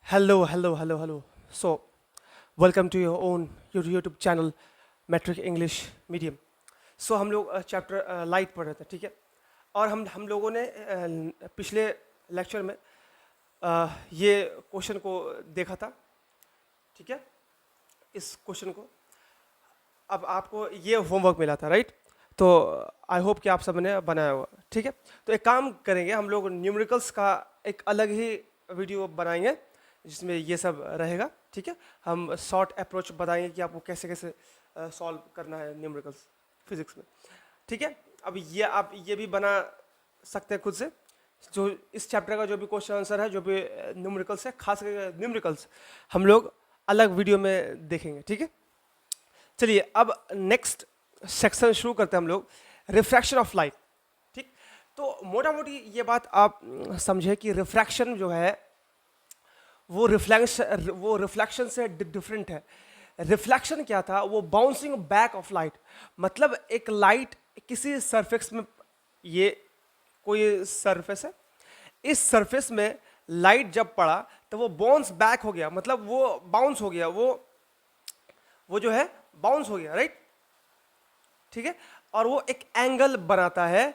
Hello, hello, hello, hello. So, welcome to your own your YouTube channel, Metric English Medium. So हम लोग chapter light पढ़ रहे थे, ठीक है? और हम लोगों ने पिछले लेक्चर में ये क्वेश्चन को देखा था, ठीक है? इस क्वेश्चन को अब आपको ये होमवर्क मिला था, राइट? तो आई होप कि आप सबने बनाया होगा, ठीक है? तो एक काम करेंगे, हम लोग न्यूमेरिकल्स का एक अलग ही वीडियो बनाएंगे जिसमें ये सब रहेगा, ठीक है? हम शॉर्ट अप्रोच बताएंगे कि आपको कैसे कैसे सॉल्व करना है न्यूमेरिकल्स फिजिक्स में, ठीक है? अब ये आप ये भी बना सकते हैं खुद से, जो इस चैप्टर का जो भी क्वेश्चन आंसर है, जो भी न्यूमेरिकल्स है, खास करके न्यूमेरिकल्स हम लोग अलग वीडियो में देखेंगे, ठीक है? चलिए अब नेक्स्ट सेक्शन शुरू करते हैं हम लोग, रिफ्रैक्शन ऑफ लाइट, ठीक? तो मोटा मोटी ये बात आप समझे कि रिफ्रैक्शन जो है वो रिफ्लेक्शन से डिफरेंट है। रिफ्लेक्शन क्या था? वो बाउंसिंग बैक ऑफ लाइट, मतलब एक लाइट किसी सरफेस में, ये कोई सरफेस है, इस सरफेस में लाइट जब पड़ा तो वो बाउंस बैक हो गया, मतलब वो बाउंस हो गया, वो जो है बाउंस हो गया, राइट? ठीक है? और वो एक एंगल बनाता है,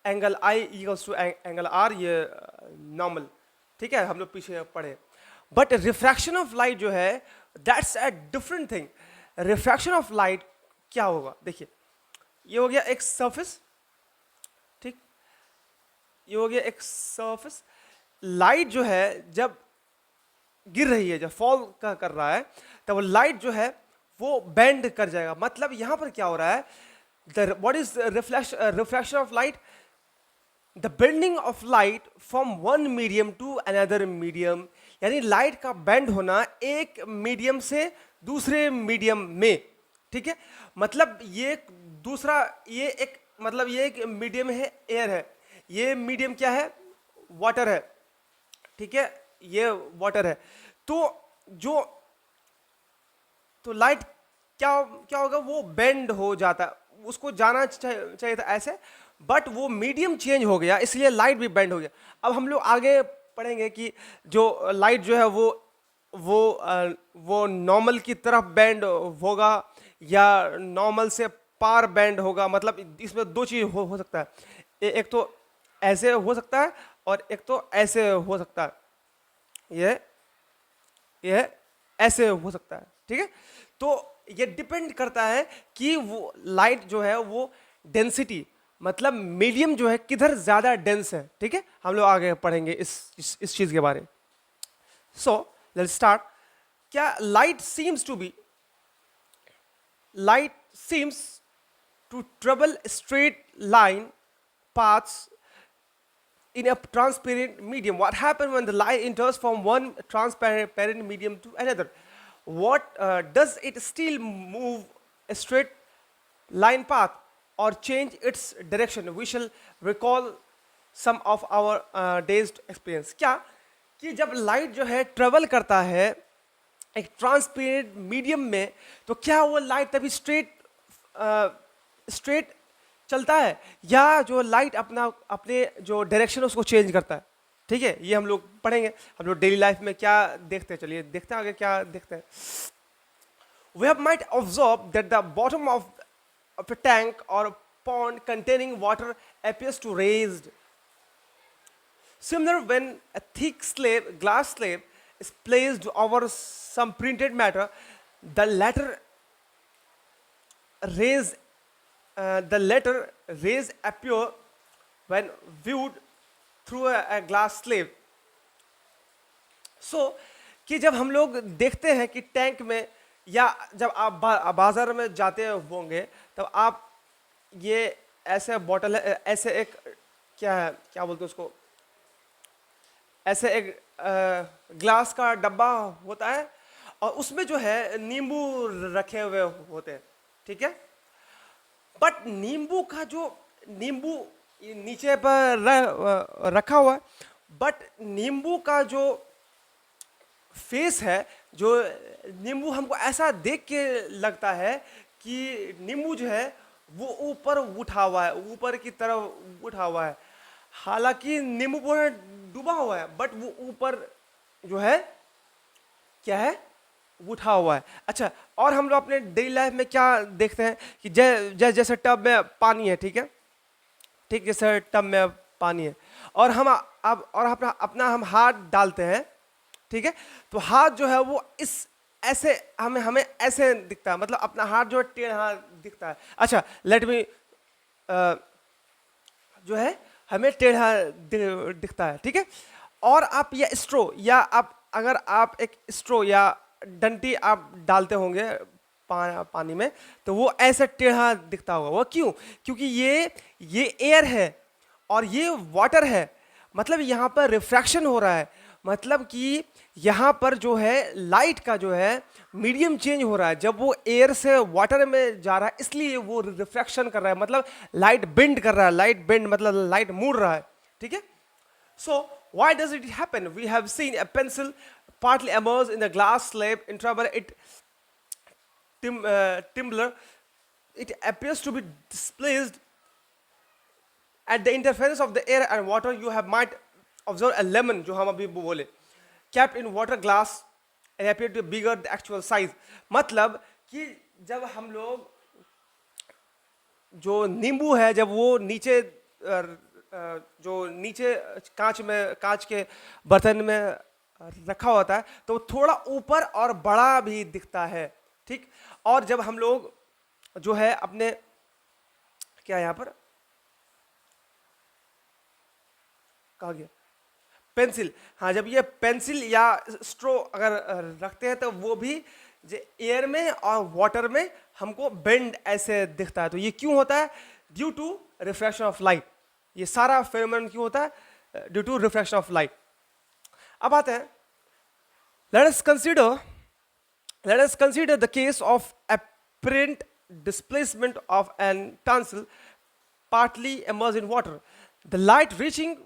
angle I equals to angle R, ये नॉर्मल, ठीक है? हम लोग पीछे पढ़े। बट रिफ्रैक्शन ऑफ लाइट जो है, that's a different thing. Refraction of light क्या होगा? देखिए, ये हो गया एक सरफेस, ठीक? ये हो गया एक सरफेस। लाइट जो है जब गिर रही है, जब फॉल कर रहा है, तब लाइट जो है वो बेंड कर जाएगा। मतलब यहां पर क्या हो रहा है? What is refraction of light? The bending of light from one medium to another medium, यानी लाइट का बेंड होना एक मीडियम से दूसरे मीडियम में, ठीक है? मतलब ये दूसरा, ये एक, मतलब ये एक मीडियम है, एयर है, ये मीडियम क्या है? वाटर है, ठीक है? ये वाटर है। तो जो तो लाइट क्या क्या होगा? वो बेंड हो जाता, उसको जाना चाहिए था ऐसे, बट वो मीडियम चेंज हो गया, इसलिए लाइट भी बेंड हो गया। अब हम लोग आगे पढ़ेंगे कि जो लाइट जो है वो नॉर्मल की तरफ बेंड होगा या नॉर्मल से पार बेंड होगा। मतलब इसमें दो चीज हो सकता है, एक तो ऐसे हो सकता है और एक तो ऐसे हो सकता है, ये ऐसे हो सकता है, ठीक है? तो ये डिपेंड करता है कि वो लाइट जो है वो डेंसिटी, मतलब मीडियम जो है किधर ज्यादा डेंस है, ठीक है? हम लोग आगे पढ़ेंगे इस चीज के बारे में। So let's start. क्या light seems to travel straight line paths in a transparent medium? What happens when the light enters from one transparent medium to another? What does it still move a straight line path or change its direction? We shall recall some of our day's experience. क्या कि जब light जो है travel करता है एक transparent medium में, तो क्या वो लाइट तभी स्ट्रेट चलता है, या जो लाइट अपने जो डायरेक्शन है उसको चेंज करता है? ठीक है, ये हम लोग पढ़ेंगे। हम लोग डेली लाइफ में क्या देखते हैं, चलिए देखते हैं आगे क्या देखते हैं। We have might observe that the bottom of a tank or a pond containing water appears to raised. Similar, when a thick glass slab is placed over some printed matter, the latter raise appear when viewed through a glass slab. So कि जब हम लोग देखते हैं कि tank में, या जब आप बाजार में जाते होंगे, तब आप ये ऐसे बॉटल है, ऐसे एक क्या बोलते हैं उसको, ऐसे एक ग्लास का डब्बा होता है और उसमें जो है नींबू रखे हुए होते हैं, ठीक है? बट नींबू नीचे पर रखा हुआ है, बट नींबू का जो फेस है, जो नींबू हमको ऐसा देख के लगता है कि नींबू जो है वो ऊपर उठा हुआ है, ऊपर की तरफ उठा हुआ है। हालांकि नींबू पूरा डूबा हुआ है, बट वो ऊपर जो है क्या है, उठा हुआ है। अच्छा, और हम लोग अपने डेली लाइफ में क्या देखते हैं कि जैसे टब में पानी है, ठीक है, ठीक जैसे टब में पानी है, और हम अब और अपना अपना हम हाथ डालते हैं, ठीक है, तो हाथ जो है वो इस ऐसे हमें हमें ऐसे दिखता है, मतलब अपना हाथ जो है टेढ़ा दिखता है। अच्छा, लेट मी जो है हमें टेढ़ा दिखता है, ठीक है। और आप या स्ट्रो या आप अगर आप एक स्ट्रो या डंटी आप डालते होंगे पानी में, तो वो ऐसे टेढ़ा दिखता होगा। वो क्यों? क्योंकि ये एयर है और ये वाटर है, मतलब यहाँ पर रिफ्रैक्शन हो रहा है, मतलब कि यहाँ पर जो है लाइट का जो है मीडियम चेंज हो रहा है। जब वो एयर से वाटर में जा रहा है इसलिए वो रिफ्रैक्शन कर रहा है, मतलब लाइट बेंड कर रहा है। लाइट बेंड मतलब लाइट मुड़ रहा है, ठीक है। So why does it happen? We have seen a pencil partly immersed in the glass slab intramural tumbler. It appears to be displaced at the interference of the air and water. You have might observe a lemon, जो हम अभी बोले, kept in water glass and appear to be bigger the actual size. मतलब कि जब हम लोग जो नींबू है जब वो नीचे जो नीचे कांच के बर्तन में रखा होता है तो थोड़ा ऊपर और बड़ा भी दिखता है, ठीक। और जब हम लोग जो है अपने क्या यहाँ पर कहा गया, पेंसिल, हाँ, जब ये पेंसिल या स्ट्रो अगर रखते हैं तो वो भी एयर में और वाटर में हमको बेंड ऐसे दिखता है। तो ये क्यों होता है? Due to refraction of light. ये सारा फेनोमेनन क्यों होता है? Due to refraction of light. अब आते हैं, let us consider the case of apparent displacement of an tonsil partly immersed in water. The light reaching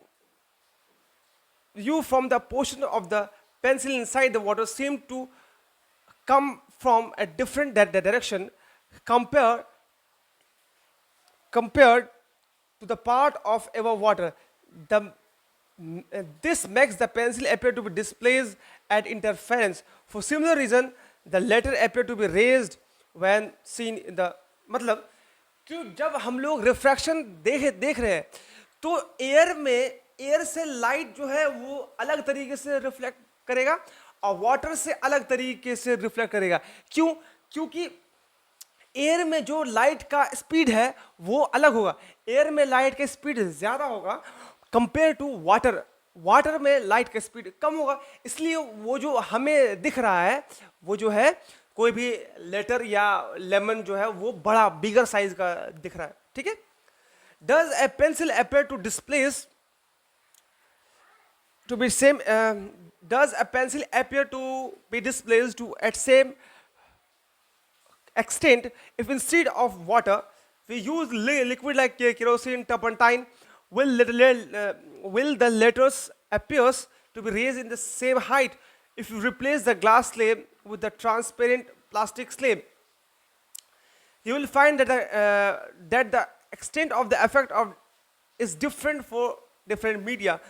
you from the portion of the pencil inside the water seemed to come from a different direction compared to the part of above water. This makes the pencil appear to be displaced at interference. For similar reason, the latter appear to be raised when seen in the, मतलब क्यों जब हम लोग refraction देख रहे हैं तो air से लाइट जो है वो अलग तरीके से रिफ्लेक्ट करेगा और वाटर से अलग तरीके से रिफ्लेक्ट करेगा। क्यों? क्योंकि एयर में जो लाइट का स्पीड है वो अलग होगा। एयर में लाइट का स्पीड ज़्यादा होगा कंपेयर टू वाटर। वाटर में लाइट का स्पीड कम होगा, इसलिए वो जो हमें दिख रहा है वो जो है कोई भी लेटर या लेमन जो है वो बड़ा बिगर साइज का दिख रहा है, ठीक है। Does a pencil appear to displace to be same does a pencil appear to be displaced to at same extent if instead of water we use liquid like kerosene, turpentine? Will the letters appears to be raised in the same height if you replace the glass slab with the transparent plastic slab? You will find that the extent of the effect of is different for different media.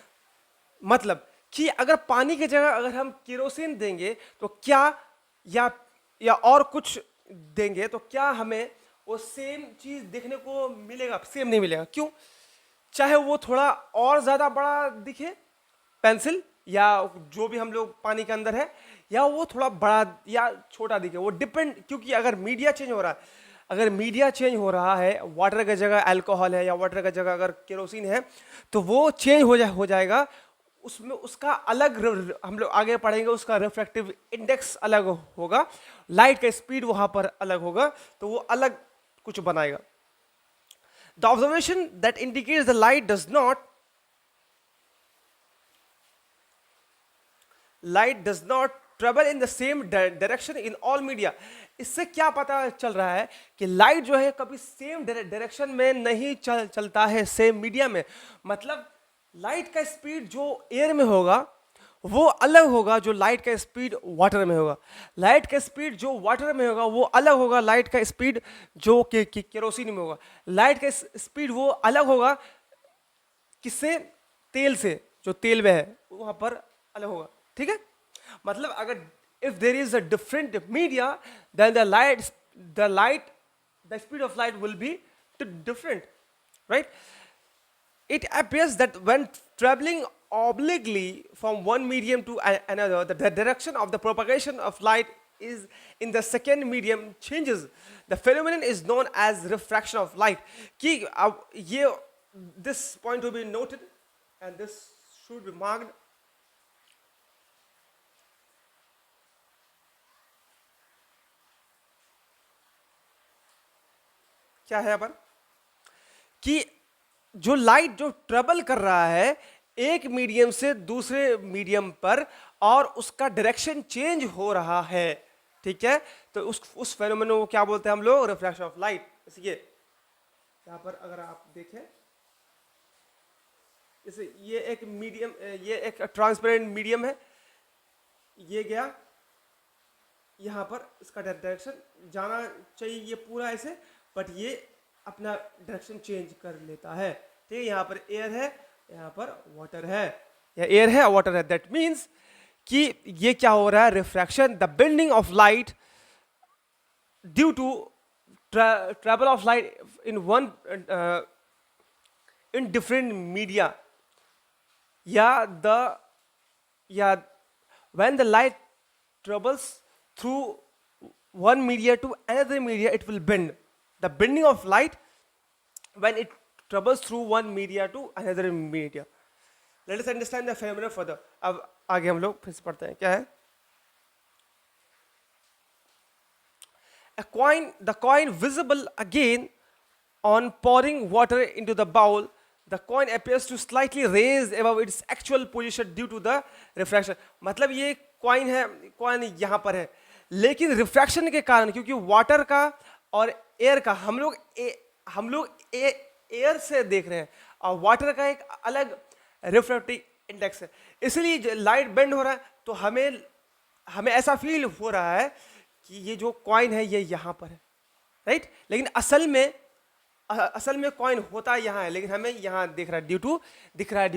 मतलब कि अगर पानी की जगह अगर हम kerosene देंगे तो क्या या और कुछ देंगे तो क्या हमें वो सेम चीज देखने को मिलेगा? सेम नहीं मिलेगा। क्यों? चाहे वो थोड़ा और ज्यादा बड़ा दिखे पेंसिल या जो भी हम लोग पानी के अंदर है, या वो थोड़ा बड़ा या छोटा दिखे, वो डिपेंड, क्योंकि अगर मीडिया चेंज हो रहा है, अगर मीडिया चेंज हो रहा है, वाटर की जगह अल्कोहल है या वाटर की जगह अगर केरोसिन है तो वो चेंज हो जाएगा। उसमें उसका अलग हम लोग आगे पढ़ेंगे, उसका रिफ्रैक्टिव इंडेक्स अलग होगा, लाइट का स्पीड वहां पर अलग होगा, तो वो अलग कुछ बनाएगा। The observation that indicates the light does not travel in the same direction in all media. इससे क्या पता चल रहा है कि लाइट जो है कभी सेम डायरेक्शन में नहीं चलता है सेम मीडिया में। मतलब लाइट का स्पीड जो एयर में होगा वो अलग होगा जो लाइट का स्पीड वाटर में होगा। लाइट का स्पीड जो वाटर में होगा वो अलग होगा लाइट का स्पीड जो केरोसिन में होगा। लाइट का स्पीड वो अलग होगा किससे? तेल से, जो तेल में है वहां पर अलग होगा, ठीक है। मतलब अगर if there is a different media, then the speed of light will be different, right? It appears that when traveling obliquely from one medium to another, the direction of the propagation of light is in the second medium changes. The phenomenon is known as refraction of light. कि अब ये this point to be noted and this should be marked. क्या है अपन कि जो light जो travel कर रहा है एक मीडियम से दूसरे मीडियम पर और उसका डायरेक्शन चेंज हो रहा है, ठीक है, तो उस फेनोमेनन को क्या बोलते हैं हम लोग? Refraction of light. इसलिए यहां पर अगर आप देखें, जैसे ये एक मीडियम, ये एक ट्रांसपेरेंट मीडियम है, ये गया यहां पर, इसका डायरेक्शन जाना चाहिए ये पूरा ऐसे, बट ये अपना डायरेक्शन चेंज कर लेता है, ठीक है। यहाँ पर एयर है, यहाँ पर वाटर है, या एयर है वाटर है, दैट मीन्स कि ये क्या हो रहा है? Refraction, the bending of light due to travel of light in one in different media, या when the light travels through one media to another media, it will bend. The bending of light when it travels through one media to another media. Let us understand the phenomenon further. अब आगे हम लोग फिर से पढ़ते हैं, क्या है? The coin visible again on pouring water into the bowl, the coin appears to slightly raise above its actual position due to the refraction. मतलब ये कॉइन है, कॉइन यहाँ पर है, लेकिन रिफ्रैक्शन के कारण, क्योंकि वाटर का और एयर का हम लोग एयर से देख रहे हैं और वाटर का एक अलग रिफ्रैक्टिव इंडेक्स है, इसलिए लाइट बेंड हो रहा है, तो हमें ऐसा फील हो रहा है कि ये जो कॉइन है ये यहाँ पर है, राइट? लेकिन असल में कॉइन होता यहाँ है, लेकिन हमें यहाँ दिख रहा है due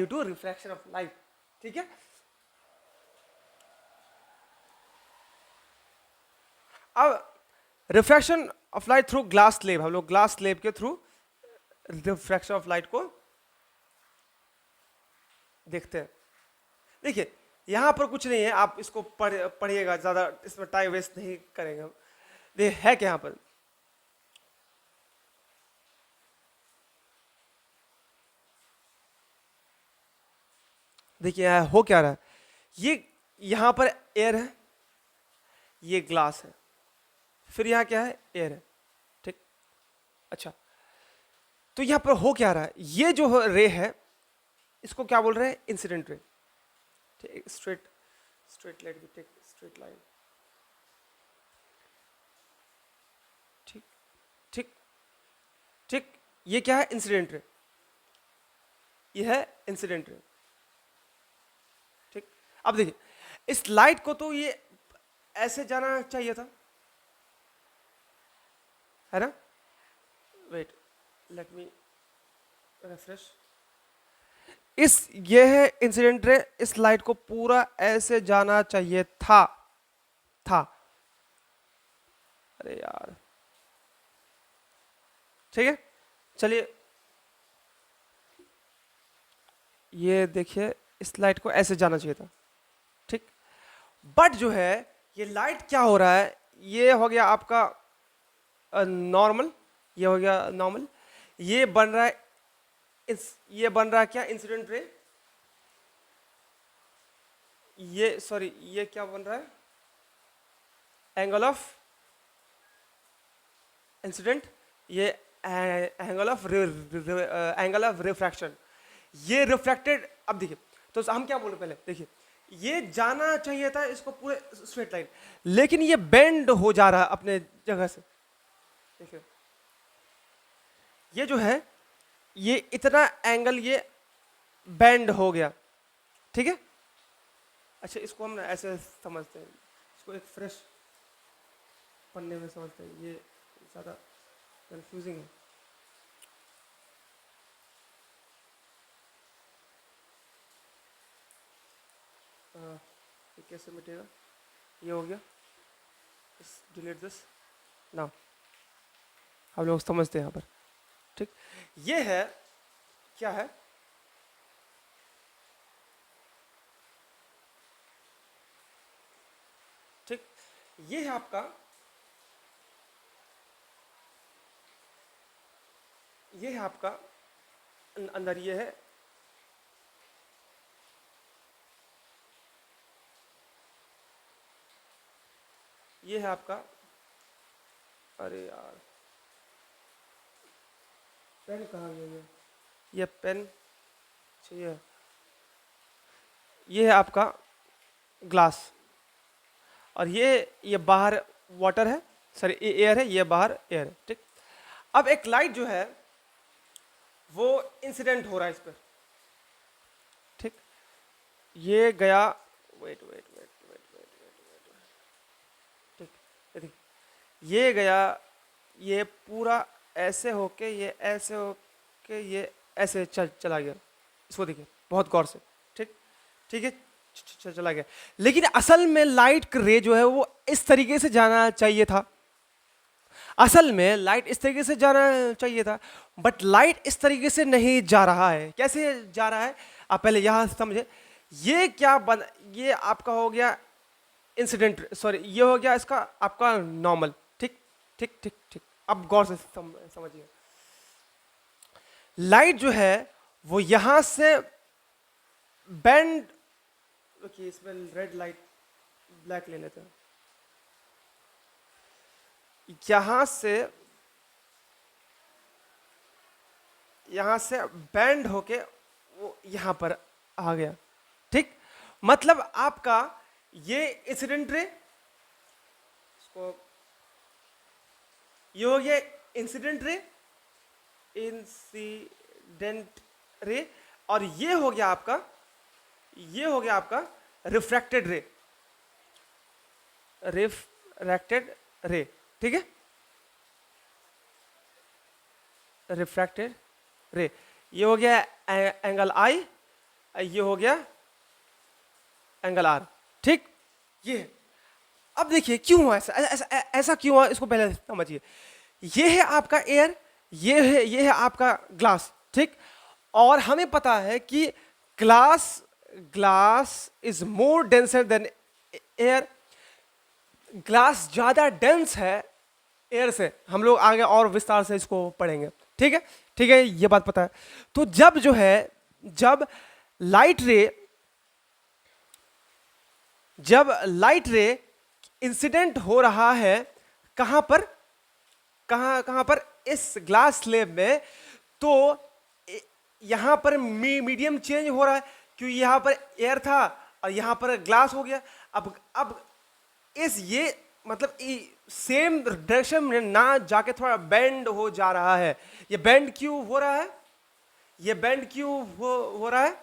to refraction of light, ठीक है। अब refraction of light through glass slab, हम लोग ग्लास स्लेब के थ्रू रिफ्रैक्शन ऑफ लाइट को देखते हैं। देखिए यहां पर कुछ नहीं है, आप इसको पढ़िएगा, ज्यादा इसमें टाइम वेस्ट नहीं करेंगे हम। ये है क्या यहां पर? देखिए हो क्या रहा है, ये यहां पर एयर है, ये ग्लास है, फिर यहां क्या है? एयर है, ठीक। अच्छा, तो यहां पर हो क्या रहा है? ये जो रे है इसको क्या बोल रहे हैं? इंसिडेंट रे, ठीक। Straight light, take straight line, ठीक ठीक ठीक। ये क्या है? इंसिडेंट रे, ये है इंसिडेंट रे, ठीक। अब देखिए इस लाइट को तो ये ऐसे जाना चाहिए था, है ना? Wait, let me refresh. ये है इंसिडेंट रे, इस लाइट को पूरा ऐसे जाना चाहिए था। अरे यार, ठीक है, चलिए ये देखिए, इस लाइट को ऐसे जाना चाहिए था, ठीक। बट जो है ये लाइट क्या हो रहा है? ये हो गया आपका नॉर्मल, ये हो गया नॉर्मल, ये बन रहा है ये बन रहा है क्या? Incident ray. ये क्या बन रहा है? एंगल ऑफ इंसिडेंट, ये एंगल ऑफ रिफ्रैक्शन, ये रिफ्रैक्टेड। अब देखिए तो हम क्या बोले पहले, देखिए ये जाना चाहिए था इसको पूरे स्ट्रेट लाइन, लेकिन ये बेंड हो जा रहा है अपने जगह से। देखिए ये जो है ये इतना एंगल ये बेंड हो गया, ठीक है। अच्छा, इसको हम ऐसे समझते हैं, इसको एक फ्रेश पन्ने में समझते हैं, ये ज़्यादा कंफ्यूजिंग है। ये कैसे मिटेगा? ये हो गया, डिलीट दिस ना, हम लोग समझते हैं यहाँ पर, ठीक। ये है, क्या है, ठीक, ये है आपका, ये है आपका अंदर, ये है, ये है आपका, अरे यार पेन कहाँ गया ये पेन चाहिए, ये है आपका ग्लास, और ये बाहर वाटर है, सॉरी ये एयर है, ये बाहर एयर है, ठीक। अब एक लाइट जो है वो इंसिडेंट हो रहा है इस पर, ठीक। ये गया, wait wait wait wait wait wait wait, ठीक, ये देखिए, ये गया, ये पूरा ऐसे होके, ये ऐसे होके, ये ऐसे चला गया, इसको देखिए बहुत गौर से, ठीक, ठीक है, चला गया। लेकिन असल में लाइट का रे जो है वो इस तरीके से जाना चाहिए था, असल में लाइट इस तरीके से जाना चाहिए था, बट लाइट इस तरीके से नहीं जा रहा है। कैसे जा रहा है आप पहले यहां समझे। ये क्या बन, ये आपका हो गया इंसिडेंट, सॉरी ये हो गया इसका आपका नॉर्मल, ठीक ठीक ठीक ठीक। अब गौर से समझिए, लाइट जो है वो यहां से बेंड, देखिए इसमें रेड लाइट, ब्लैक ले लेते हैं, यहां से बैंड होके वो यहां पर आ गया, ठीक। मतलब आपका ये इंसिडेंट रे, इसको ये हो गया इंसिडेंट रे, इंसिडेंट रे, और ये हो गया आपका, ये हो गया आपका रिफ्रैक्टेड रे, रिफ्रैक्टेड रे, ठीक है, रिफ्रैक्टेड रे। ये हो गया एंगल आई, ये हो गया एंगल आर, ठीक। ये अब देखिए क्यों हुआ ऐसा, ऐसा क्यों हुआ, इसको पहले समझिए। ये है आपका एयर, ये है आपका ग्लास, ठीक। और हमें पता है कि glass is more denser then air, glass ज्यादा डेंस है एयर से। हम लोग आगे और विस्तार से इसको पढ़ेंगे, ठीक है, ठीक है, ये बात पता है। तो जब जो है, जब लाइट रे इंसिडेंट हो रहा है, कहां पर, कहां पर, इस ग्लास स्लेब में, तो यहां पर मीडियम चेंज हो रहा है, क्योंकि यहां पर एयर था और यहां पर ग्लास हो गया। अब इस ये मतलब सेम डायरेक्शन में ना जाके थोड़ा बेंड हो जा रहा है। ये बेंड क्यों हो रहा है, ये बेंड क्यों हो रहा है,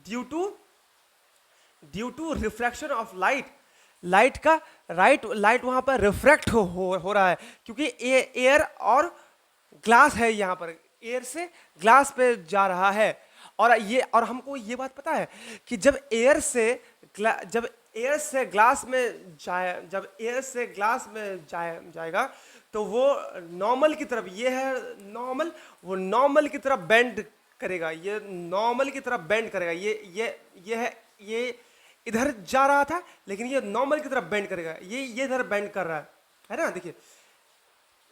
due to refraction of light. Light वहां पर रिफ्रैक्ट हो रहा है, क्योंकि एयर और ग्लास है, यहां पर एयर से ग्लास पे जा रहा है। और हमको ये बात पता है कि जब एयर से ग्लास में जाएगा तो वो नॉर्मल की तरफ, ये है नॉर्मल, वो नॉर्मल की तरफ बेंड करेगा, ये नॉर्मल की तरफ बेंड करेगा। ये इधर जा रहा था, लेकिन ये नॉर्मल की तरफ बेंड करेगा, ये इधर बेंड कर रहा है ना, देखिए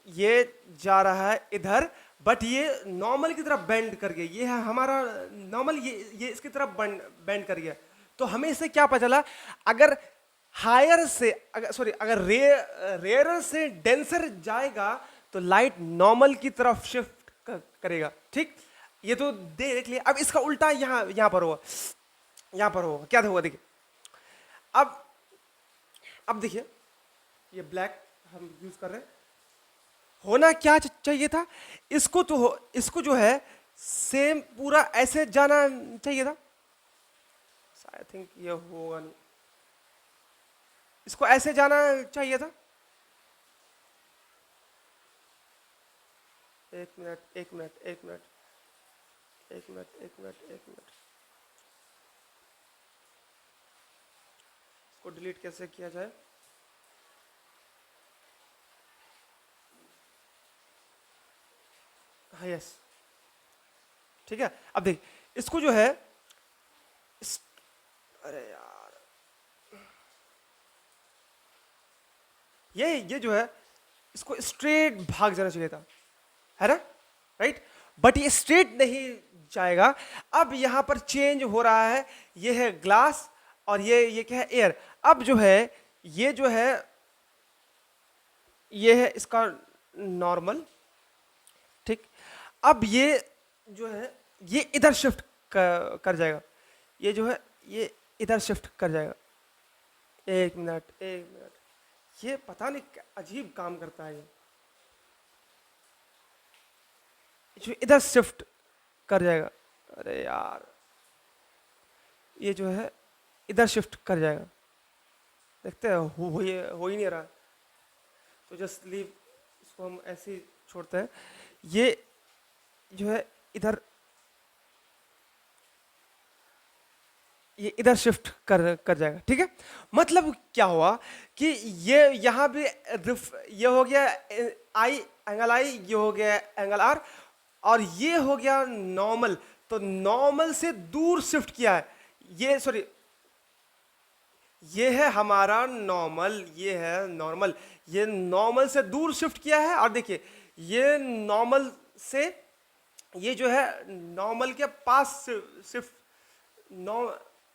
ये जा रहा है इधर, बट ये नॉर्मल की तरफ बेंड कर गया, ये है हमारा नॉर्मल, ये इसकी तरफ बेंड कर गया। तो हमें इससे क्या पता चला, अगर हायर से, अगर रेयर से डेंसर जाएगा तो लाइट नॉर्मल की तरफ शिफ्ट करेगा, ठीक। ये तो देख लिए। अब इसका उल्टा यहां पर होगा, क्या होगा देखिए। अब देखिए, ये ब्लैक हम यूज कर रहे हैं, होना क्या चाहिए था, इसको जो है सेम पूरा ऐसे जाना चाहिए था। आई थिंक ये होगा नहीं, इसको ऐसे जाना चाहिए था। एक मिनट। इसको डिलीट कैसे किया जाए? हाँ यस, ठीक है। अब देख इसको जो है इस, अरे यार ये जो है इसको स्ट्रेट भाग जाना चाहिए था, है ना, राइट। बट ये स्ट्रेट नहीं जाएगा। अब यहां पर चेंज हो रहा है, ये है ग्लास और ये क्या है, एयर। अब जो है ये जो है ये है इसका नॉर्मल, ठीक। अब ये जो है ये इधर शिफ्ट कर जाएगा, ये जो है ये इधर शिफ्ट कर जाएगा। एक मिनट एक मिनट, ये पता नहीं क्या अजीब काम करता है ये जो इधर शिफ्ट कर जाएगा। अरे यार ये जो है इधर शिफ्ट कर जाएगा, देखते हैं हो ही नहीं रहा, तो जस्ट लीव, इसको हम ऐसे ही छोड़ते हैं। ये जो है इधर ये इधर शिफ्ट कर जाएगा, ठीक है। मतलब क्या हुआ कि ये यहां भी ये हो गया आई, एंगल आई, ये हो गया एंगल आर, और ये हो गया नॉर्मल। तो नॉर्मल से दूर शिफ्ट किया है, ये सॉरी ये है हमारा नॉर्मल, ये है नॉर्मल, ये नॉर्मल से दूर शिफ्ट किया है। और देखिए ये नॉर्मल से ये जो है नॉर्मल के पास शिफ्ट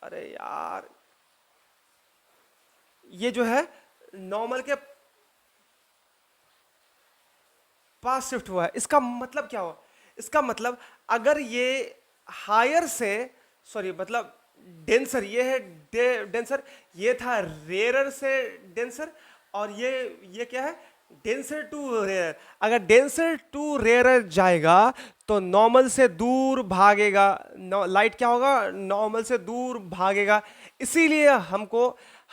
अरे यार ये जो है नॉर्मल के पास शिफ्ट हुआ है। इसका मतलब क्या हुआ? इसका मतलब अगर ये हायर से, सॉरी मतलब डेंसर, ये है डेंसर, ये था रेयरर से डेंसर, और ये क्या है, डेंसर टू रेयर। अगर डेंसर टू रेयरर जाएगा तो नॉर्मल से दूर भागेगा, लाइट क्या होगा, नॉर्मल से दूर भागेगा। इसीलिए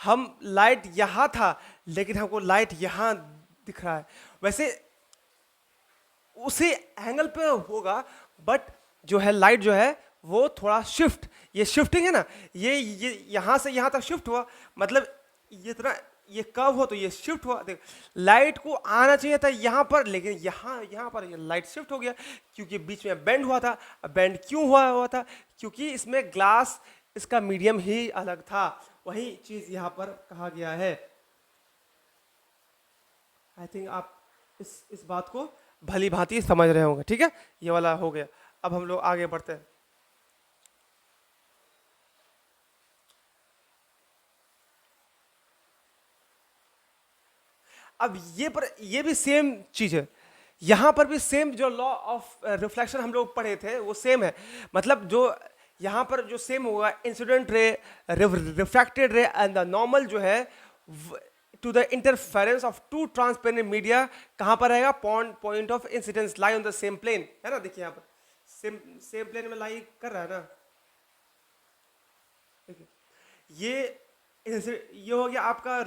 हम लाइट यहां था लेकिन हमको लाइट यहां दिख रहा है। वैसे उसी एंगल पे होगा, बट जो है लाइट जो है वो थोड़ा शिफ्ट, ये शिफ्टिंग है ना, ये यहां से यहां तक शिफ्ट हुआ, मतलब ये इतना ये कर्व हो तो ये शिफ्ट हुआ। देख लाइट को आना चाहिए था यहां पर, लेकिन यहां पर ये लाइट शिफ्ट हो गया क्योंकि बीच में बेंड हुआ था। बेंड क्यों हुआ था? क्योंकि इसमें ग्लास, इसका मीडियम ही अलग था। वही चीज यहां पर कहा गया है। आई थिंक आप इस बात को भली भांति समझ रहे होंगे, ठीक है। ये वाला हो गया। अब हम लोग आगे बढ़ते हैं। अब ये भी सेम चीज है, यहां पर भी सेम जो लॉ ऑफ रिफ्लेक्शन हम लोग पढ़े थे वो सेम है। मतलब जो यहां पर जो सेम होगा, इंसिडेंट रे, रिफ्रैक्टेड रे एंड द नॉर्मल जो है to the interference of two transparent media कहां पर रहेगा, point of incidence lie on the same plane, है ना। देखिए यहां पर सेम प्लेन में लाई कर रहा है ना। देखिए ये हो गया आपका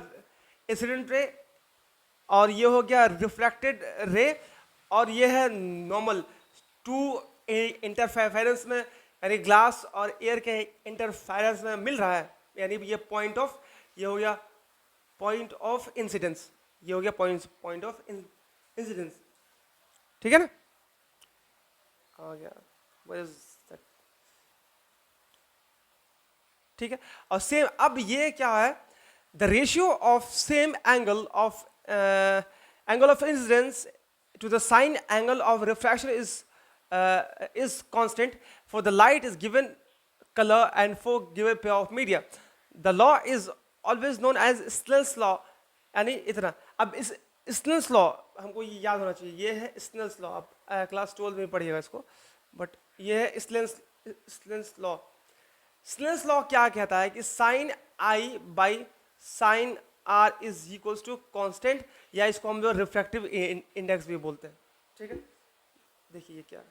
इंसिडेंट रे, और ये हो गया रिफ्लेक्टेड रे, और ये है नॉर्मल। टू इंटरफेरेंस में यानी ग्लास और एयर के इंटरफेरेंस में मिल रहा है, यानी ये ये हो गया पॉइंट ऑफ इंसिडेंस, ये हो गया पॉइंट ऑफ इंसिडेंस, ठीक है ना। आ गया, what is that? ठीक है। और सेम अब ये क्या है, the ratio of same angle of incidence to the sine angle of refraction is constant for the light is given color and for given pair of media. The law is always known as Snell's law, यानी इतना। अब इस Snell's law हमको ये याद होना चाहिए, ये है Snell's law। आप क्लास 12 में पढ़िएगा इसको, बट ये है Snell's law। Snell's law क्या कहता है कि sine I by sine R is equals to constant, या इसको हम जो रिफ्रैक्टिव इंडेक्स भी बोलते हैं, ठीक है। देखिए ये क्या है,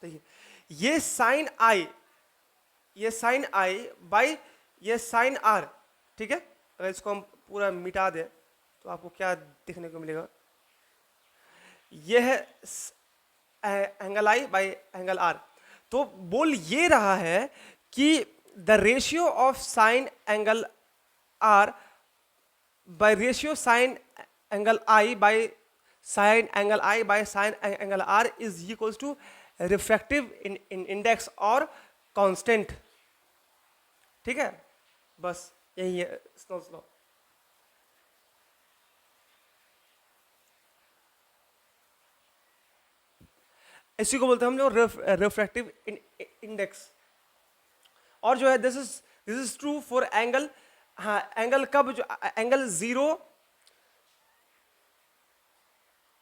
देखिए ये साइन आई बाई ये साइन आर, ठीक है। अगर इसको हम पूरा मिटा दें तो आपको क्या देखने को मिलेगा, ये है angle I by angle R. तो बोल ये रहा है कि the ratio of sine angle R by ratio sine angle I by sine angle I by sine angle R is equals to refractive index और कांस्टेंट। ठीक है, बस यही है स्नोज लॉ। इसी को बोलते हैं हम लोग रिफ्रैक्टिव इंडेक्स। और जो है this is true for angle. हाँ, एंगल कब, जो एंगल जीरो,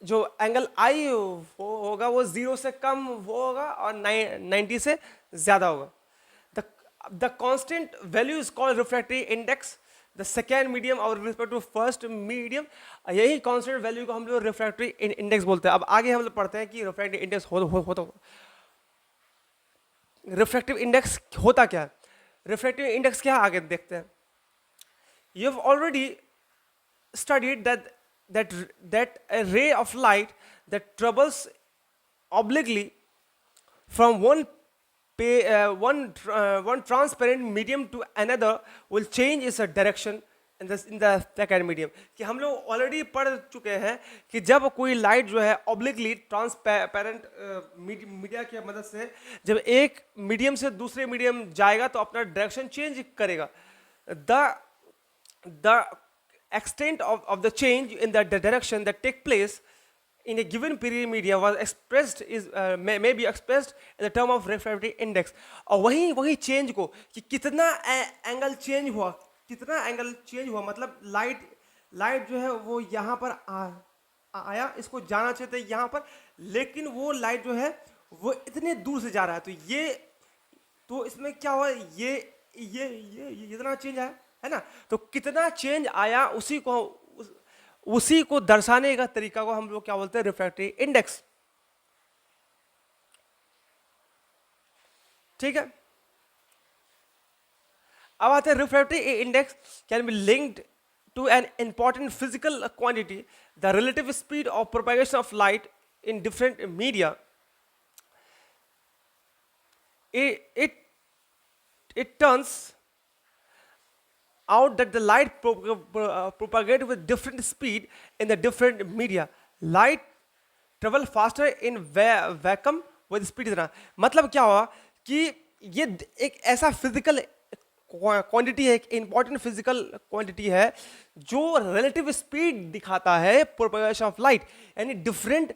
जो एंगल आई वो होगा वो जीरो से कम वो होगा और 90 से ज्यादा होगा। The constant value is called refractive index, the second medium और रिस्पेक्ट टू फर्स्ट मीडियम। यही कांस्टेंट वैल्यू को हम लोग रिफ्रैक्टिव इंडेक्स बोलते हैं। अब आगे हम लोग पढ़ते हैं कि रिफ्रैक्टिव इंडेक्स होता रिफ्रैक्टिव इंडेक्स होता क्या है, रिफ्रैक्टिव इंडेक्स क्या है, आगे देखते हैं। You have already studied that a ray of light that travels obliquely from one transparent medium to another will change its direction in the second medium। कि हम लोग ऑलरेडी पढ़ चुके हैं कि जब कोई लाइट जो है ऑब्लिकली ट्रांसपेरेंट मीडिया की मदद से जब एक मीडियम से दूसरे मीडियम जाएगा तो अपना डायरेक्शन चेंज करेगा। The extent of the change in the direction that take place in a given period media was expressed may be expressed in the term of refractive index। और वही change को कि कितना angle change हुआ, मतलब light जो है वो यहाँ पर आया, इसको जाना चाहिए था यहाँ पर, लेकिन वो लाइट जो है वो इतने दूर से जा रहा है, तो इसमें क्या हुआ, ये इतना चेंज आया है ना। तो कितना चेंज आया उसी को दर्शाने का तरीका को हम लोग क्या बोलते हैं, रिफ्रैक्टिव इंडेक्स। ठीक है, अब आते हैं refractive index can be linked to an important physical quantity, the relative speed of propagation of light in different media. It turns out that the light propagate with different speed in the different media. Light travel faster in vacuum with speed इतना। मतलब क्या हुआ कि ये एक ऐसा physical quantity है, एक इंपॉर्टेंट फिजिकल क्वांटिटी है जो रिलेटिव स्पीड दिखाता है प्रोपेगेशन ऑफ लाइट, यानी डिफरेंट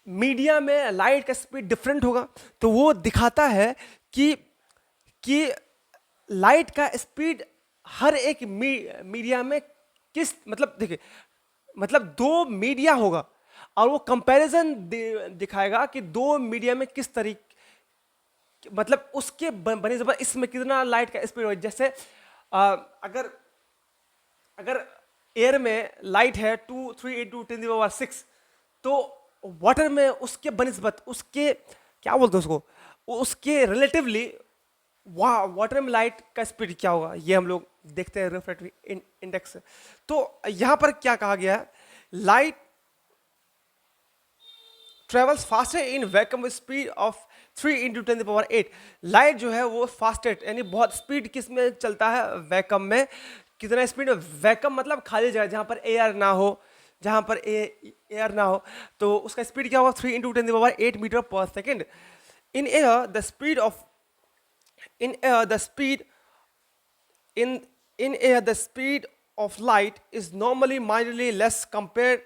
मीडिया में लाइट का स्पीड डिफरेंट होगा, तो वो दिखाता है कि लाइट का स्पीड हर एक मीडिया में किस, मतलब देखिए, मतलब दो मीडिया होगा और वो कंपैरिजन दिखाएगा कि दो मीडिया में किस तरीके, मतलब उसके बने इसमें कितना लाइट का स्पीड हो। जैसे अगर एयर में लाइट है 2 3 × 10⁶, तो वाटर में उसके बनिस्बत, उसके क्या बोलते हैं उसको, उसके रिलेटिवली वाटर में लाइट का स्पीड क्या होगा, ये हम लोग देखते हैं रिफ्रैक्टिव इंडेक्स से। तो यहां पर क्या कहा गया है, light travels faster in vacuum with speed of 3 × 10⁸। Light जो है वो फास्टेस्ट, यानी बहुत स्पीड किस में चलता है, वैक्यूम में। कितना स्पीड, वैक्यूम मतलब खाली जगह जहां पर एयर ना हो, जहां पर एयर ना हो, तो उसका स्पीड क्या होगा, 3 × 10⁸ मीटर पर second. In air the speed of in air the speed of light is normally mildly less compared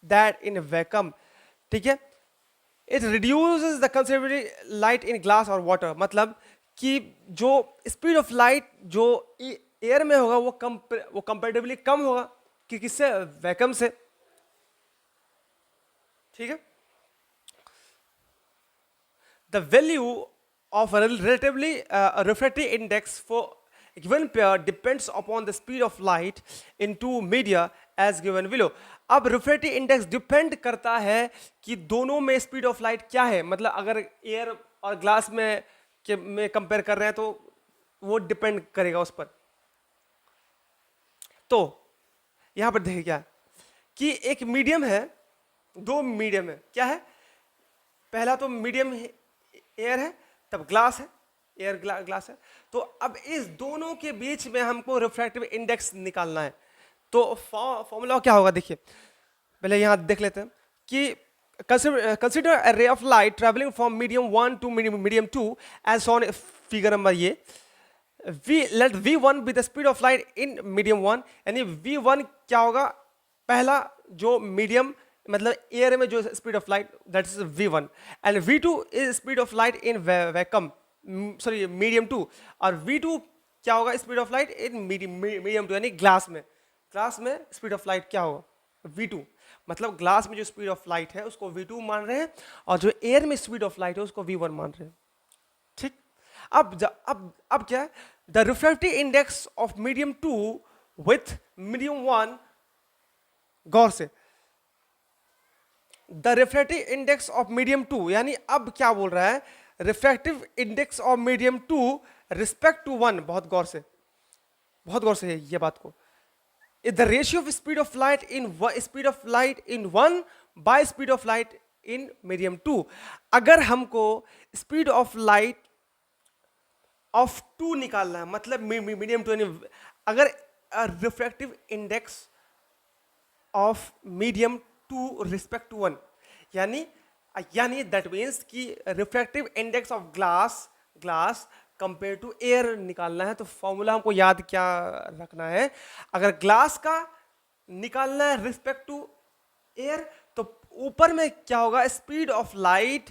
that in a vacuum। ठीक है, it reduces the considerably light in glass or water। मतलब कि जो speed of light जो air में होगा वो comparatively कम होगा कि किससे, वैक्यूम से। ठीक है, the value of a relatively refractive index for a given pair depends upon the speed of light in two media as given below। अब रिफ्रैक्टिव इंडेक्स डिपेंड करता है कि दोनों में स्पीड ऑफ लाइट क्या है, मतलब अगर एयर और ग्लास में कंपेयर कर रहे हैं तो वो डिपेंड करेगा उस पर। तो यहां पर देखिए क्या कि एक मीडियम है, दो मीडियम है, क्या है, पहला तो मीडियम एयर है तब ग्लास है, एयर ग्लास है। तो अब इस दोनों के बीच में हमको रिफ्रैक्टिव इंडेक्स निकालना है। तो फॉर्मूला क्या होगा, देखिए पहले यहां देख लेते हैं कि consider a ray of light traveling from medium 1 to medium 2 as shown figure number ये। let v1 be the speed of light in medium 1, यानी v1 क्या होगा, पहला जो मीडियम मतलब एयर में जो speed of light that is v1, and v2 is speed of light in vacuum, sorry medium 2, और v2 क्या होगा, speed of light in medium 2 यानी ग्लास में स्पीड ऑफ लाइट क्या होगा v2, मतलब ग्लास में जो स्पीड ऑफ लाइट है उसको v2 मान रहे हैं और जो एयर में स्पीड ऑफ लाइट है उसको v1 मान रहे हैं। ठीक, अब क्या है, the refractive index of medium 2 with medium 1, गौर से, the refractive index of medium 2, यानी अब क्या बोल रहा है, refractive index of medium 2 respect to 1, बहुत गौर से है ये बात को, is the ratio of speed of light in one by speed of light in medium 2। अगर हमको speed of light of 2 निकालना है, मतलब मीडियम 2, अगर refractive index of medium 2 respect to 1, यानी दैट मीन्स कि refractive index of glass compare to air निकालना है। तो फॉर्मूला हमको याद क्या रखना है, अगर ग्लास का निकालना है रिस्पेक्ट टू एयर तो ऊपर में क्या होगा, speed of light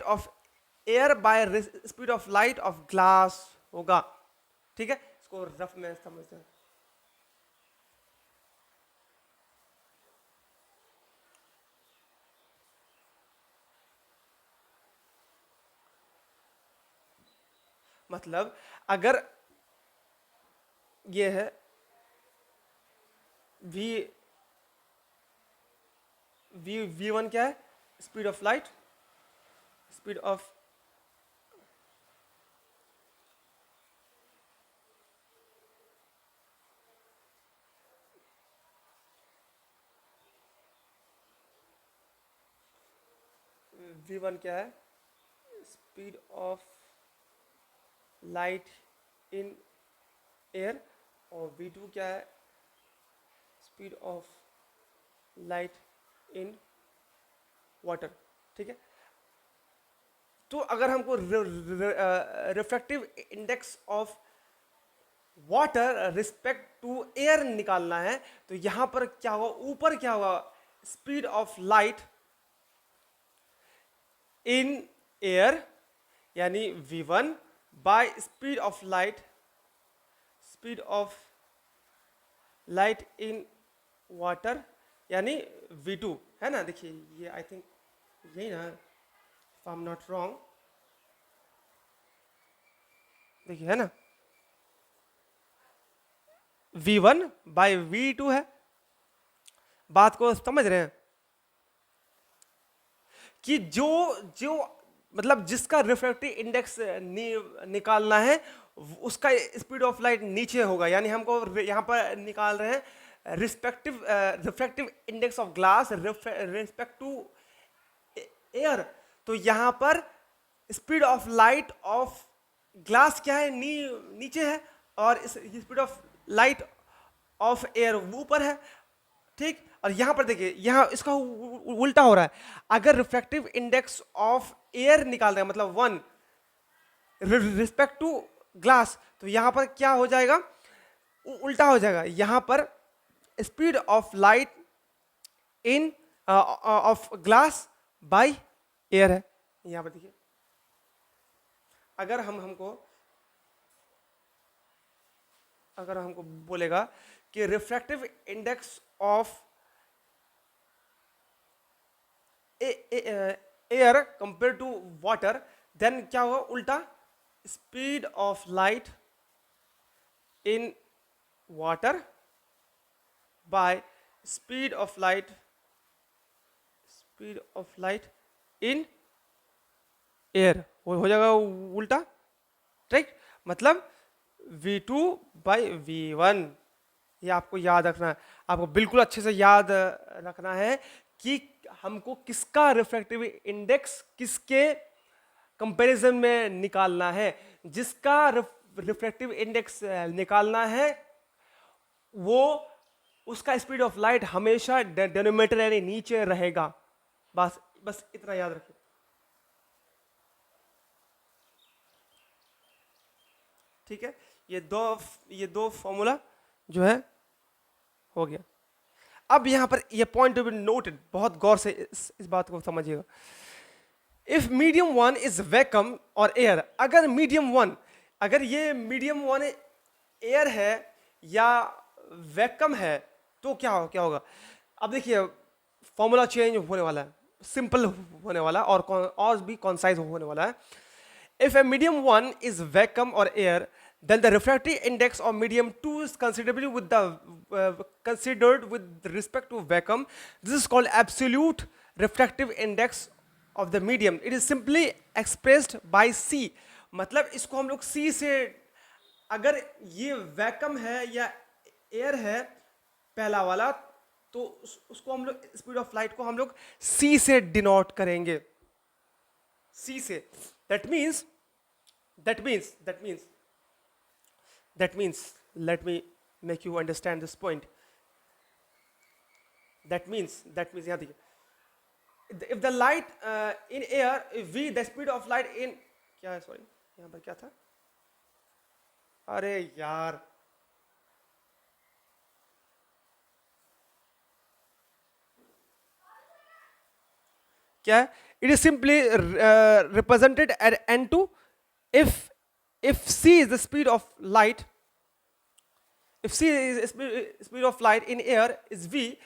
of air by speed of light of glass होगा। ठीक है, इसको रफ में समझते हैं। मतलब अगर ये है v1 क्या है, speed of light, speed of v1 क्या है, speed of light in air, और v2 क्या है, speed of light in water. ठीक है, तो अगर हमको refractive index of water respect to air निकालना है तो यहां पर क्या होगा, ऊपर क्या होगा, speed of light in air यानी v1 bye speed of light in water यानी v2, है ना। देखिए ये आई थिंक यही ना, if I am not wrong, देखिए है ना, v1 बाय v2 है। बात को समझ रहे हैं कि जो मतलब जिसका रिफ्रैक्टिव इंडेक्स निकालना है उसका स्पीड ऑफ लाइट नीचे होगा, यानी हमको यहाँ पर निकाल रहे हैं refractive index of glass respect to air. तो यहाँ पर speed of light of glass क्या है, नीचे है, और speed of light of air ऊपर है। ठीक, और यहां पर देखिए, यहां इसका उल्टा हो रहा है। अगर रिफ्रैक्टिव इंडेक्स ऑफ एयर निकाल रहे हैं मतलब 1 रिस्पेक्ट टू ग्लास, तो यहां पर क्या हो जाएगा, उल्टा हो जाएगा। यहां पर speed of light in of glass by air है। यहां पर देखिए, अगर हमको बोलेगा कि refractive index of air compare to water, then क्या होगा, उल्टा, speed of light in water by speed of light in air हो जाएगा उल्टा। ठीक, मतलब v2 बाई v1, ये आपको याद रखना है, आपको बिल्कुल अच्छे से याद रखना है कि हमको किसका रिफ्रैक्टिव इंडेक्स किसके कंपैरिजन में निकालना है। जिसका रिफ्रैक्टिव इंडेक्स निकालना है वो उसका स्पीड ऑफ लाइट हमेशा डिनोमिनेटर यानी नीचे रहेगा। बस बस इतना याद रखिए। ठीक है, ये दो फॉर्मूला जो है हो गया। अब यहां पर ये पॉइंट टू बी नोटेड, बहुत गौर से इस बात को समझिएगा। If medium one is vacuum और एयर, अगर मीडियम वन, अगर ये मीडियम वन एयर है या वैक्यूम है तो क्या होगा। अब देखिए फॉर्मूला चेंज होने वाला है, सिंपल होने वाला और भी कॉन्साइज होने वाला है। If a medium 1 is vacuum or air, then the refractive index of medium 2 is considered with respect to vacuum. This is called absolute refractive index of the medium. It is simply expressed by C. मतलब इसको हम लोग C से, अगर ये vacuum है या air है पहला वाला, तो उसको हम लोग स्पीड ऑफ लाइट को हम लोग C से डिनोट करेंगे, C से। That means, let me make you understand this point. That means यहाँ देखिए, if the light in air, if v, the speed of light in, क्या है, sorry यहाँ पर क्या था, अरे यार क्या है, it is simply represented at n2 if c is the speed of light, if c is speed of light in air is v,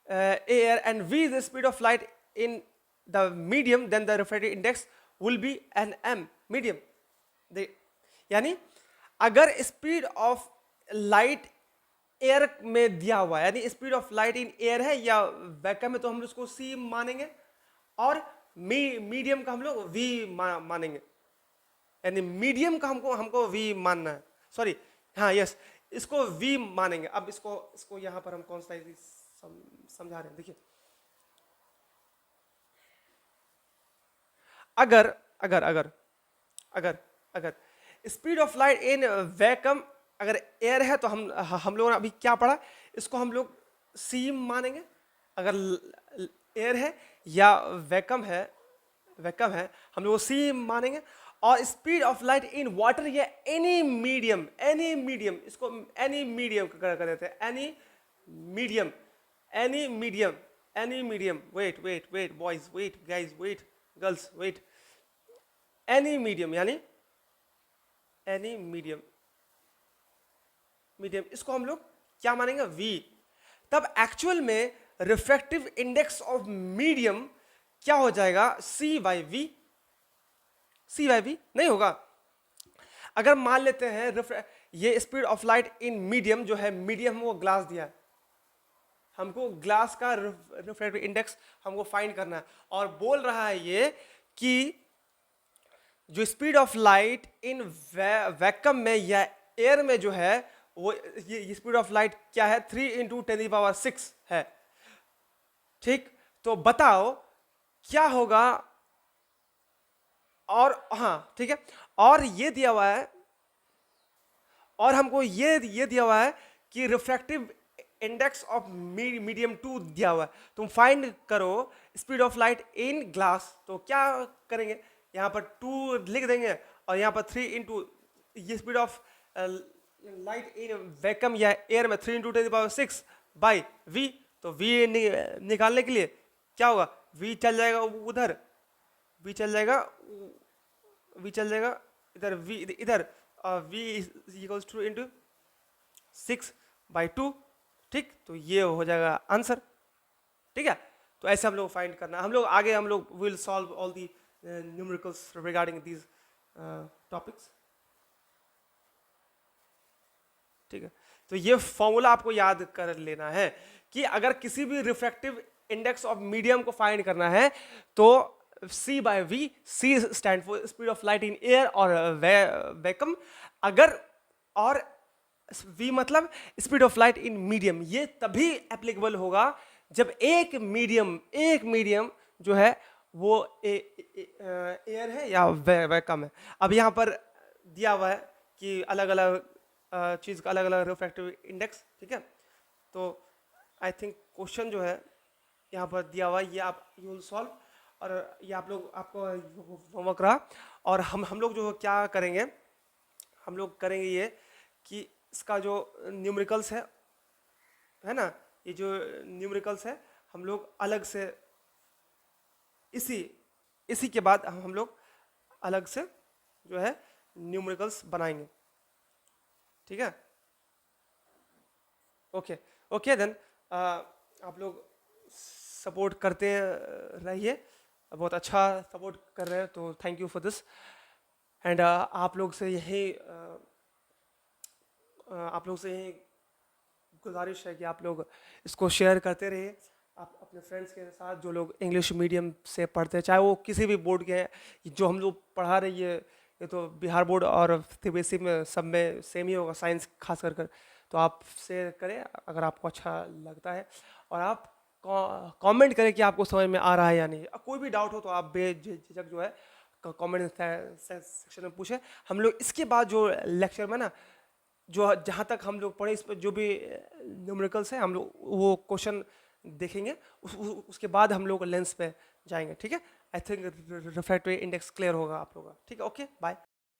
air, and v is the speed of light in the medium, then the refractive index will be an m, medium। यानी अगर speed of light air में दिया हुआ है, यानी speed of light in air है या vacuum में, तो हम उसको c मानेंगे, और मीडियम का हम लोग v मानेंगे, यानी मीडियम का हमको v मानना है, सॉरी हाँ यस, इसको v मानेंगे। अब इसको यहां पर हम कौन सा समझा रहे हैं, देखिए अगर अगर अगर अगर अगर speed of light in vacuum अगर एयर है तो हम लोगों ने अभी क्या पढ़ा, इसको हम लोग c मानेंगे। अगर एयर है या वैक्यूम है हम लोग c मानेंगे। और speed of light in water या एनी मीडियम, इसको एनी मीडियम कर देते हैं, any medium, wait boys, wait guys, wait girls, wait, any medium, यानी एनी मीडियम, इसको हम लोग क्या मानेंगे, v। तब एक्चुअल में रिफ्रैक्टिव इंडेक्स ऑफ मीडियम क्या हो जाएगा, c बाई v नहीं होगा। अगर मान लेते हैं ये speed of light in medium जो है, मीडियम वो ग्लास दिया है, हमको ग्लास का रिफ्रैक्टिव इंडेक्स हमको फाइंड करना है, और बोल रहा है ये कि जो speed of light in vacuum में या एयर में जो है, वो ये स्पीड ऑफ लाइट क्या है, 3 × 10⁶ है। ठीक, तो बताओ क्या होगा। और हाँ ठीक है, और ये दिया हुआ है, और हमको ये दिया हुआ है कि रिफ्रैक्टिव इंडेक्स ऑफ मीडियम 2 दिया हुआ है। तुम फाइंड करो speed of light in glass, तो क्या करेंगे, यहाँ पर 2 लिख देंगे, और यहाँ पर 3 × ये speed of light in vacuum या एयर में 3 × 10⁶ बाई v। तो v निकालने के लिए क्या होगा, v चल जाएगा उधर, v चल जाएगा इधर, v इधर, और v इक्वल्स टू × 6/2। ठीक, तो ये हो जाएगा आंसर। ठीक है, तो ऐसे हम लोग फाइंड करना, हम लोग आगे will solve all the numericals regarding these topics. ठीक है, तो ये फॉर्मूला आपको याद कर लेना है कि अगर किसी भी रिफ्रैक्टिव इंडेक्स ऑफ मीडियम को फाइंड करना है तो c बाय v, c stand for speed of light in air और वैक्यूम, अगर और v मतलब speed of light in medium. ये तभी एप्लीकेबल होगा जब एक मीडियम जो है वो एयर है या वैक्यूम है। अब यहाँ पर दिया हुआ है कि अलग अलग चीज़ का अलग अलग रिफ्रैक्टिव इंडेक्स, ठीक है। तो आई थिंक क्वेश्चन जो है यहाँ पर दिया हुआ है, ये आप यू विल सॉल्व, और ये आप लोग आपको होमवर्क रहा। और हम लोग जो क्या करेंगे, हम लोग करेंगे ये कि इसका जो न्यूमेरिकल्स है ना, ये जो न्यूमेरिकल्स है हम लोग अलग से इसी इसी के बाद हम लोग अलग से जो है न्यूमेरिकल्स बनाएंगे, ठीक है। ओके ओके देन आप लोग सपोर्ट करते रहिए, बहुत अच्छा सपोर्ट कर रहे हैं, तो thank you for this. And आप लोग से यही गुजारिश है कि आप लोग इसको शेयर करते रहिए आप अपने फ्रेंड्स के साथ, जो लोग इंग्लिश मीडियम से पढ़ते हैं, चाहे वो किसी भी बोर्ड के हैं। जो हम लोग पढ़ा रहे हैं ये तो बिहार बोर्ड और सीबीएसई में सब में सेम ही होगा, साइंस खास कर। तो आप शेयर करें अगर आपको अच्छा लगता है, और आप कमेंट करें कि आपको समझ में आ रहा है या नहीं। कोई भी डाउट हो तो आप बेझिझक जो है कमेंट सेक्शन में पूछें। हम लोग इसके बाद जो लेक्चर में ना, जो जहाँ तक हम लोग पढ़े इस पर जो भी न्यूमेरिकल्स हैं हम लोग वो क्वेश्चन देखेंगे, उसके बाद हम लोग लेंस पे जाएंगे, ठीक है। I think refractive index clear होगा आप लोगों का, ठीक है। Okay bye.